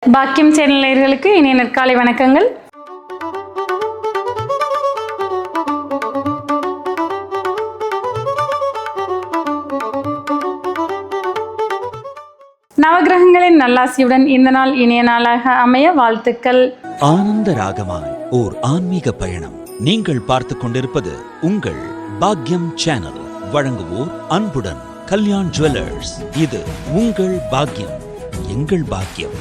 பாக்கியம் சேனல் நேயர்களுக்கு இனிய நற்காலை வணக்கங்கள். நவகிரகங்களின் நல்லாசியுடன் இந்த நாள் இனிய நாளாக அமைய வாழ்த்துக்கள். ஆனந்த ராகமாய் ஓர் ஆன்மீக பயணம். நீங்கள் பார்த்து கொண்டிருப்பது உங்கள் பாக்கியம் சேனல். வழங்குவோர் அன்புடன் கல்யாண் ஜுவல்லர்ஸ். இது உங்கள் பாக்கியம், எங்கள் பாக்கியம்.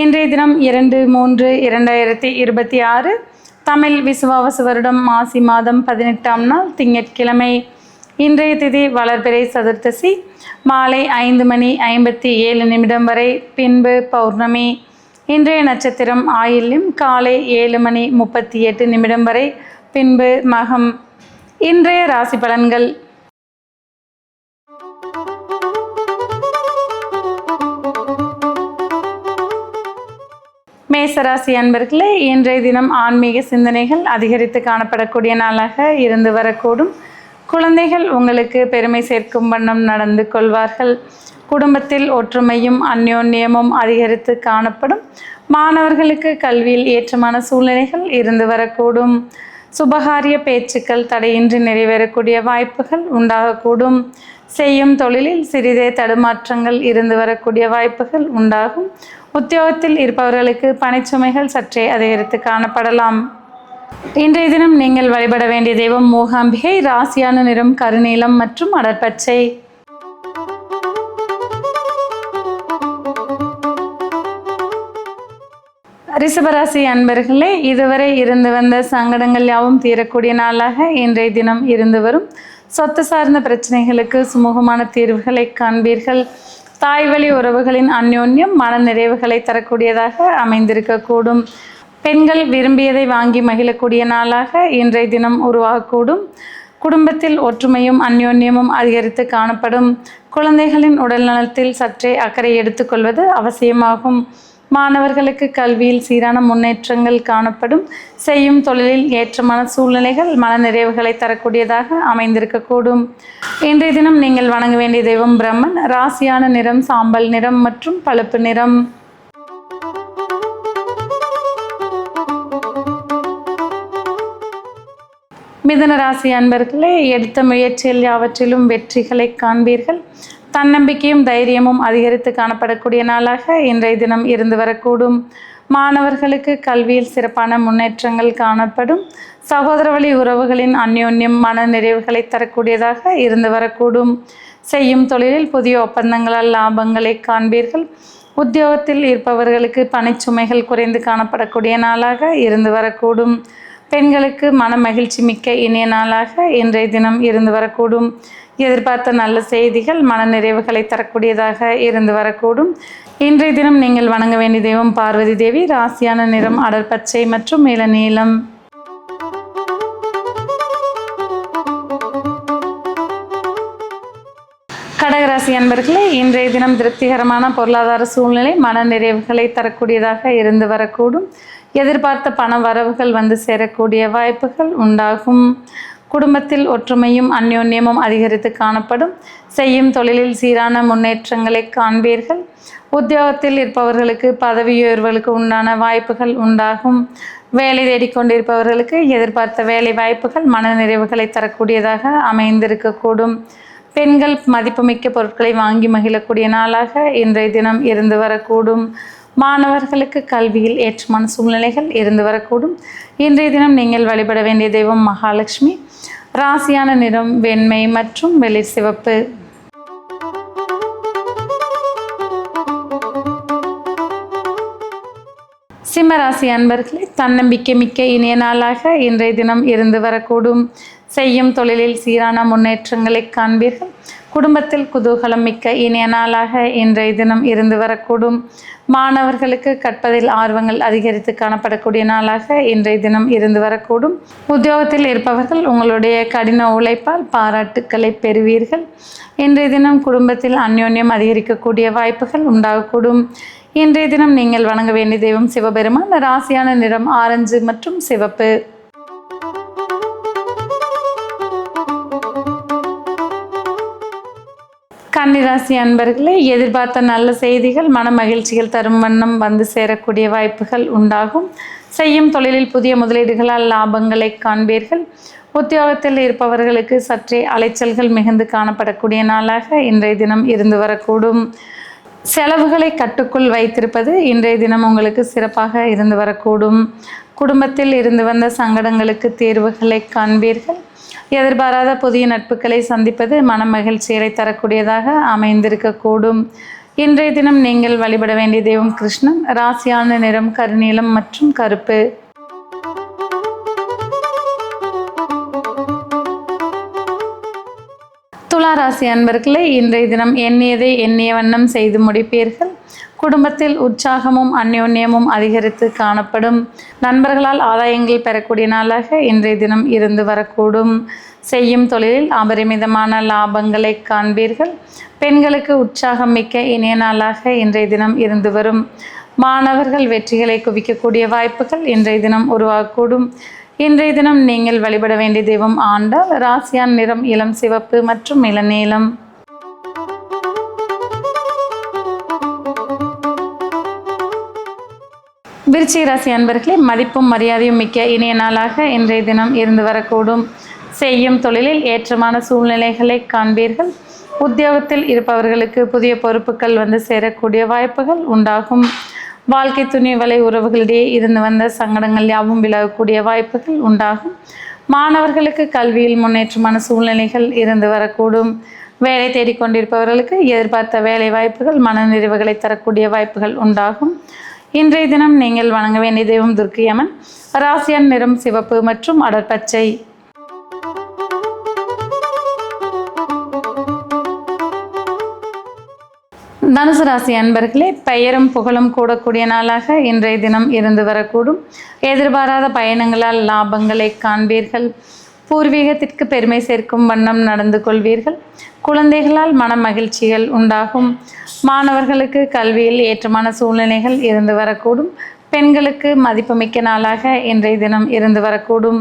இன்றைய தினம் 2/3/2026 தமிழ் விசுவாவசு வருடம் மாசி மாதம் 18ஆம் நாள் திங்கட்கிழமை. இன்றைய திதி வளர்பிறை சதுர்த்தசி மாலை 5:57 வரை, பின்பு பௌர்ணமி. இன்றைய நட்சத்திரம் ஆயில்யம் காலை 7:38 வரை, பின்பு மகம். இன்றைய ராசி பலன்கள். மேசராசி அன்பர்களே, இன்றைய தினம் ஆன்மீக சிந்தனைகள் அதிகரித்து காணப்படக்கூடிய நாளாக இருந்து வரக்கூடும். குழந்தைகள் உங்களுக்கு பெருமை சேர்க்கும் வண்ணம் நடந்து கொள்வார்கள். குடும்பத்தில் ஒற்றுமையும் அந்யோன்யமும் அதிகரித்து காணப்படும். மாணவர்களுக்கு கல்வியில் ஏற்றமான சூழ்நிலைகள் இருந்து வரக்கூடும். சுபகாரிய பேச்சுக்கள் தடையின்றி நிறைவேறக்கூடிய வாய்ப்புகள் உண்டாகக்கூடும். செய்யும் தொழிலில் சிறிதே தடுமாற்றங்கள் இருந்து வரக்கூடிய வாய்ப்புகள் உண்டாகும். உத்தியோகத்தில் இருப்பவர்களுக்கு பணிச்சுமைகள் சற்றே அதிகரித்து காணப்படலாம். இன்றைய தினம் நீங்கள் வழிபட வேண்டிய தெய்வம் மூகாம்பிகை. ராசியான நிறம் கருநீலம் மற்றும் அடற்பச்சை. ரிஷபராசி அன்பர்களே, இதுவரை இருந்து வந்த சங்கடங்கள் யாவும் தீரக்கூடிய நாளாக இன்றைய தினம் இருந்து வரும். சொத்து சார்ந்த பிரச்சனைகளுக்கு சுமூகமான தீர்வுகளை காண்பீர்கள். தாய் வழி உறவுகளின் அந்யோன்யம் மன நிறைவுகளை தரக்கூடியதாக அமைந்திருக்கக்கூடும். பெண்கள் விரும்பியதை வாங்கி மகிழக்கூடிய நாளாக இன்றைய தினம் உருவாகக்கூடும். குடும்பத்தில் ஒற்றுமையும் அந்யோன்யமும் அதிகரித்து காணப்படும். குழந்தைகளின் உடல் நலத்தில் சற்றே அக்கறை எடுத்துக்கொள்வது அவசியமாகும். மாணவர்களுக்கு கல்வியில் சீரான முன்னேற்றங்கள் காணப்படும். செய்யும் தொழிலில் ஏற்றமான சூழ்நிலைகள் மன நிறைவுகளை தரக்கூடியதாக அமைந்திருக்கக்கூடும். இன்றைய தினம் நீங்கள் வணங்க வேண்டிய தெய்வம் பிரம்மன். ராசியான நிறம் சாம்பல் நிறம் மற்றும் பழுப்பு நிறம். மிதுன ராசி அன்பர்களே, எடுத்த முயற்சியில் யாவற்றிலும் வெற்றிகளை காண்பீர்கள். தன்னம்பிக்கையும் தைரியமும் அதிகரித்து காணப்படக்கூடிய நாளாக இன்றைய தினம் இருந்து வரக்கூடும். மாணவர்களுக்கு கல்வியில் சிறப்பான முன்னேற்றங்கள் காணப்படும். சகோதர வழி உறவுகளின் அந்யோன்யம் மன நிறைவுகளை தரக்கூடியதாக இருந்து வரக்கூடும். செய்யும் தொழிலில் புதிய ஒப்பந்தங்களால் லாபங்களை காண்பீர்கள். உத்தியோகத்தில் இருப்பவர்களுக்கு பணிச்சுமைகள் குறைந்து காணப்படக்கூடிய நாளாக இருந்து வரக்கூடும். பெண்களுக்கு மன மகிழ்ச்சி மிக்க இனிய நாளாக இன்றைய தினம் இருந்து வரக்கூடும். எதிர்பார்த்த நல்ல செய்திகள் மன நிறைவுகளை தரக்கூடியதாக இருந்து வரக்கூடும். இன்றைய தினம் நீங்கள் வணங்க வேண்டிய தெய்வம் பார்வதி தேவி. ராசியான நிறம் அடர்பச்சை மற்றும் இளநீலம். கடகராசி அன்பர்களே, இன்றைய தினம் திருப்திகரமான பொருளாதார சூழ்நிலை மன நிறைவுகளை தரக்கூடியதாக இருந்து வரக்கூடும். எதிர்பார்த்த பண வரவுகள் வந்து சேரக்கூடிய வாய்ப்புகள் உண்டாகும். குடும்பத்தில் ஒற்றுமையும் அந்யோன்யமும் அதிகரித்து காணப்படும். செய்யும் தொழிலில் சீரான முன்னேற்றங்களை காண்பீர்கள். உத்தியோகத்தில் இருப்பவர்களுக்கு பதவி உயர்வுகளுக்கு உண்டான வாய்ப்புகள் உண்டாகும். வேலை தேடிக்கொண்டிருப்பவர்களுக்கு எதிர்பார்த்த வேலை வாய்ப்புகள் மன நிறைவுகளை தரக்கூடியதாக அமைந்திருக்கக்கூடும். பெண்கள் மதிப்புமிக்க பொருட்களை வாங்கி மகிழக்கூடிய நாளாக இன்றைய தினம் இருந்து வரக்கூடும். மாணவர்களுக்கு கல்வியில் ஏற்றமான சூழ்நிலைகள் இருந்து வரக்கூடும். இன்றைய தினம் நீங்கள் வழிபட வேண்டிய தெய்வம் மகாலட்சுமி. ராசியான நிறம் வெண்மை மற்றும் வெளிர் சிவப்பு. சிம்மராசி அன்பர்களே, தன்னம்பிக்கை மிக்க இனிய நாளாக இன்றைய தினம் இருந்து வரக்கூடும். செய்யும் தொழிலில் சீரான முன்னேற்றங்களை காண்பீர்கள். குடும்பத்தில் குதூகலம் மிக்க இனிய நாளாக இன்றைய தினம் இருந்து வரக்கூடும். மாணவர்களுக்கு கற்பதில் ஆர்வங்கள் அதிகரித்து காணப்படக்கூடிய நாளாக இன்றைய தினம் இருந்து வரக்கூடும். உத்தியோகத்தில் இருப்பவர்கள் உங்களுடைய கடின உழைப்பால் பாராட்டுக்களை பெறுவீர்கள். இன்றைய தினம் குடும்பத்தில் அந்யோன்யம் அதிகரிக்கக்கூடிய வாய்ப்புகள் உண்டாகக்கூடும். இன்றைய தினம் நீங்கள் வணங்க வேண்டிய தெய்வம் சிவபெருமான். ராசியான நிறம் ஆரஞ்சு மற்றும் சிவப்பு. கன்னிராசி அன்பர்களே, எதிர்பார்த்த நல்ல செய்திகள் மன மகிழ்ச்சிகள் தரும் வண்ணம் வந்து சேரக்கூடிய வாய்ப்புகள் உண்டாகும். செய்யும் தொழிலில் புதிய முதலீடுகளால் லாபங்களை காண்பீர்கள். உத்தியோகத்தில் இருப்பவர்களுக்கு சற்றே அலைச்சல்கள் மிகுந்து காணப்படக்கூடிய நாளாக இன்றைய தினம் இருந்து வரக்கூடும். செலவுகளை கட்டுக்குள் வைத்திருப்பது இன்றைய தினம் உங்களுக்கு சிறப்பாக இருந்து வரக்கூடும். குடும்பத்தில் இருந்து வந்த சங்கடங்களுக்கு தீர்வுகளை காண்பீர்கள். எதிர்பாராத புதிய நட்புகளை சந்திப்பது மன மகிழ்ச்சியை தரக்கூடியதாக அமைந்திருக்கக்கூடும். இன்றைய தினம் நீங்கள் வழிபட வேண்டிய தெய்வம் கிருஷ்ணன். ராசியான நிறம் கருநீலம் மற்றும் கருப்பு. துலா ராசி அன்பர்களே, இன்றைய தினம் எண்ணியதை எண்ணிய வண்ணம் செய்து முடிப்பீர்கள். குடும்பத்தில் உற்சாகமும் அந்யோன்யமும் அதிகரித்து காணப்படும். நண்பர்களால் ஆதாயங்கள் பெறக்கூடிய நாளாக இன்றைய தினம் இருந்து வரக்கூடும். செய்யும் தொழிலில் அபரிமிதமான லாபங்களை காண்பீர்கள். பெண்களுக்கு உற்சாகம் மிக்க இனிய நாளாக இன்றைய தினம் இருந்து வரும். மாணவர்கள் வெற்றிகளை குவிக்கக்கூடிய வாய்ப்புகள் இன்றைய தினம் உருவாகக்கூடும். இன்றைய தினம் நீங்கள் வழிபட வேண்டிய தெய்வம் ஆண்டாள். ராசியான் நிறம் இளம் சிவப்பு மற்றும் இளநீலம். விருச்சிக ராசி அன்பர்களே, மதிப்பும் மரியாதையும் மிக்க இனிய நாளாக இன்றைய தினம் இருந்து வரக்கூடும். செய்யும் தொழிலில் ஏற்றமான சூழ்நிலைகளை காண்பீர்கள். உத்தியோகத்தில் இருப்பவர்களுக்கு புதிய பொறுப்புகள் வந்து சேரக்கூடிய வாய்ப்புகள் உண்டாகும். வாழ்க்கை துணிவலை உறவுகளிடையே இருந்து வந்த சங்கடங்கள் யாவும் விலகக்கூடிய வாய்ப்புகள் உண்டாகும். மாணவர்களுக்கு கல்வியில் முன்னேற்றமான சூழ்நிலைகள் இருந்து வரக்கூடும். வேலை தேடிக்கொண்டிருப்பவர்களுக்கு எதிர்பார்த்த வேலை வாய்ப்புகள் மனநிறைவுகளை தரக்கூடிய வாய்ப்புகள் உண்டாகும். இன்றைய தினம் நீங்கள் வணங்க வேண்டிய தெய்வம் துர்க்கை அம்மன். ராசியான் நிறம் சிவப்பு மற்றும் அடற்பச்சை. தனுசு ராசி அன்பர்களே, பெயரும் புகழும் கூடக்கூடிய நாளாக இன்றைய தினம் இருந்து வரக்கூடும். எதிர்பாராத பயணங்களால் லாபங்களை காண்பீர்கள். பூர்வீகத்திற்கு பெருமை சேர்க்கும் வண்ணம் நடந்து கொள்வீர்கள். குழந்தைகளால் மன மகிழ்ச்சிகள் உண்டாகும். மாணவர்களுக்கு கல்வியில் ஏற்றமான சூழ்நிலைகள் இருந்து வரக்கூடும். பெண்களுக்கு மதிப்புமிக்க நாளாக இன்றைய தினம் இருந்து வரக்கூடும்.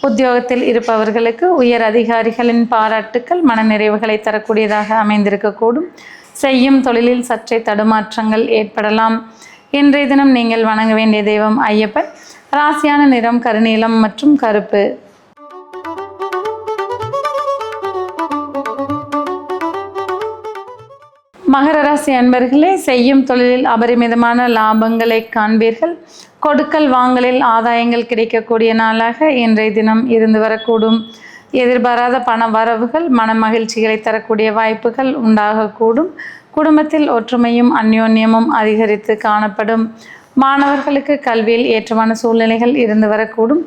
உத்தியோகத்தில் இருப்பவர்களுக்கு உயர் அதிகாரிகளின் பாராட்டுக்கள் மனநிறைவுகளை தரக்கூடியதாக அமைந்திருக்கக்கூடும். செய்யும் தொழிலில் சற்றே தடுமாற்றங்கள் ஏற்படலாம். இன்றைய தினம் நீங்கள் வணங்க வேண்டிய தெய்வம் ஐயப்பன். ராசியான நிறம் கருநீலம் மற்றும் கருப்பு. மகர ராசி அன்பர்களே, செய்யும் தொழிலில் அபரிமிதமான லாபங்களை காண்பீர்கள். கொடுக்கல் வாங்கலில் ஆதாயங்கள் கிடைக்கக்கூடிய நாளாக இன்றைய தினம் இருந்து வரக்கூடும். எதிர்பாராத பண வரவுகள் மன மகிழ்ச்சிகளை தரக்கூடிய வாய்ப்புகள் உண்டாகக்கூடும். குடும்பத்தில் ஒற்றுமையும் அந்யோன்யமும் அதிகரித்து காணப்படும். மாணவர்களுக்கு கல்வியில் ஏற்றமான சூழ்நிலைகள் இருந்து வரக்கூடும்.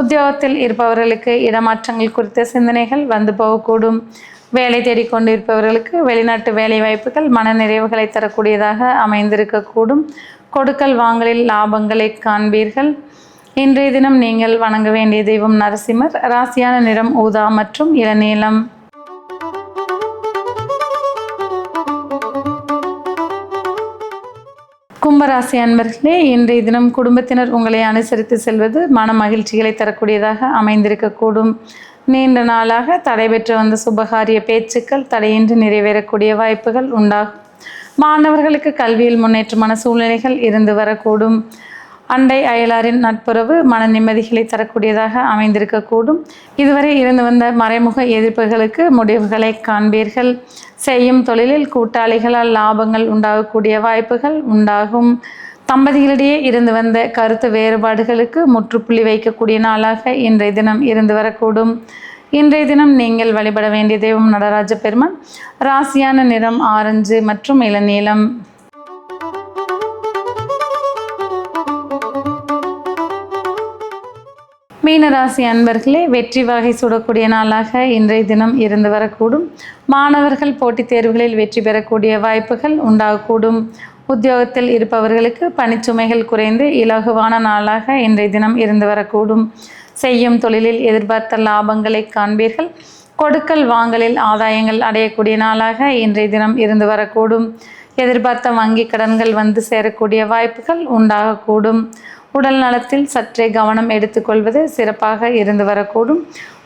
உத்தியோகத்தில் இருப்பவர்களுக்கு இடமாற்றங்கள் குறித்த சிந்தனைகள் வந்து போகக்கூடும். வேலை தேடிக்கொண்டிருப்பவர்களுக்கு வெளிநாட்டு வேலை வாய்ப்புகள் மன நிறைவுகளை தரக்கூடியதாக அமைந்திருக்கக்கூடும். கொடுக்கல் வாங்கலில் லாபங்களை காண்பீர்கள். இன்றைய தினம் நீங்கள் வணங்க வேண்டிய தெய்வம் நரசிம்மர். ராசியான நிறம் ஊதா மற்றும் இளநீலம். கும்பராசி அன்பர்களே, இன்றைய தினம் குடும்பத்தினர் உங்களை அனுசரித்து செல்வது மன மகிழ்ச்சிகளை தரக்கூடியதாக அமைந்திருக்கக்கூடும். நீண்ட நாளாக தடைபெற்று வந்த சுபகாரிய பேச்சுக்கள் தடையின்றி நிறைவேறக்கூடிய வாய்ப்புகள் உண்டாகும். மாணவர்களுக்கு கல்வியில் முன்னேற்றமான சூழ்நிலைகள் இருந்து வரக்கூடும். அண்டை அயலாரின் நட்புறவு மன நிம்மதிகளை தரக்கூடியதாக அமைந்திருக்கக்கூடும். இதுவரை இருந்து வந்த மறைமுக எதிர்ப்புகளுக்கு முடிவுகளை காண்பீர்கள். செய்யும் தொழிலில் கூட்டாளிகளால் லாபங்கள் உண்டாகக்கூடிய வாய்ப்புகள் உண்டாகும். தம்பதிகளிடையே இருந்து வந்த கருத்து வேறுபாடுகளுக்கு முற்றுப்புள்ளி வைக்கக்கூடிய நாளாக இன்றைய தினம் இருந்து வரக்கூடும். இன்றைய தினம் நீங்கள் வழிபட வேண்டிய தெய்வம் நடராஜ பெருமான். ராசியான நிறம் ஆரஞ்சு மற்றும் இளநீலம். மீனராசி அன்பர்களே, வெற்றி வகை சூடக்கூடிய நாளாக இன்றைய தினம் இருந்து வரக்கூடும். மாணவர்கள் போட்டித் தேர்வுகளில் வெற்றி பெறக்கூடிய வாய்ப்புகள் உண்டாகக்கூடும். உத்தியோகத்தில் இருப்பவர்களுக்கு பணிச்சுமைகள் குறைந்து இலகுவான நாளாக இன்றைய தினம் இருந்து வரக்கூடும். செய்யும் தொழிலில் எதிர்பார்த்த லாபங்களை காண்பீர்கள். கொடுக்கல் வாங்கலில் ஆதாயங்கள் அடையக்கூடிய நாளாக இன்றைய தினம் இருந்து வரக்கூடும். எதிர்பார்த்த வங்கி கடன்கள் வந்து சேரக்கூடிய வாய்ப்புகள் உண்டாகக்கூடும். உடல் நலத்தில் சற்றே கவனம் எடுத்துக்கொள்வது சிறப்பாக இருந்து வரக்கூடும்.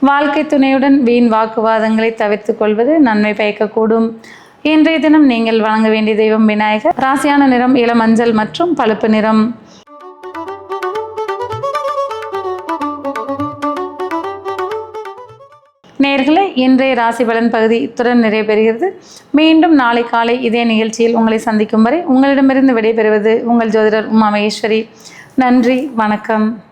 வாழ்க்கை துணையுடன் வீண் வாக்குவாதங்களை தவிர்த்து கொள்வது நன்மை பயக்கக்கூடும். இன்றைய தினம் நீங்கள் வணங்க வேண்டிய தெய்வம் விநாயகர். ராசியான நிறம் இளமஞ்சள் மற்றும் பழுப்பு நிறம். நேயர்களே, இன்றைய ராசி பலன் பகுதி இத்துடன் நிறைவேறுகிறது. மீண்டும் நாளை காலை இதே நிகழ்ச்சியில் உங்களை சந்திக்கும் வரை உங்களிடமிருந்து விடைபெறுவது உங்கள் ஜோதிடர் உமா மகேஸ்வரி. நன்றி, வணக்கம்.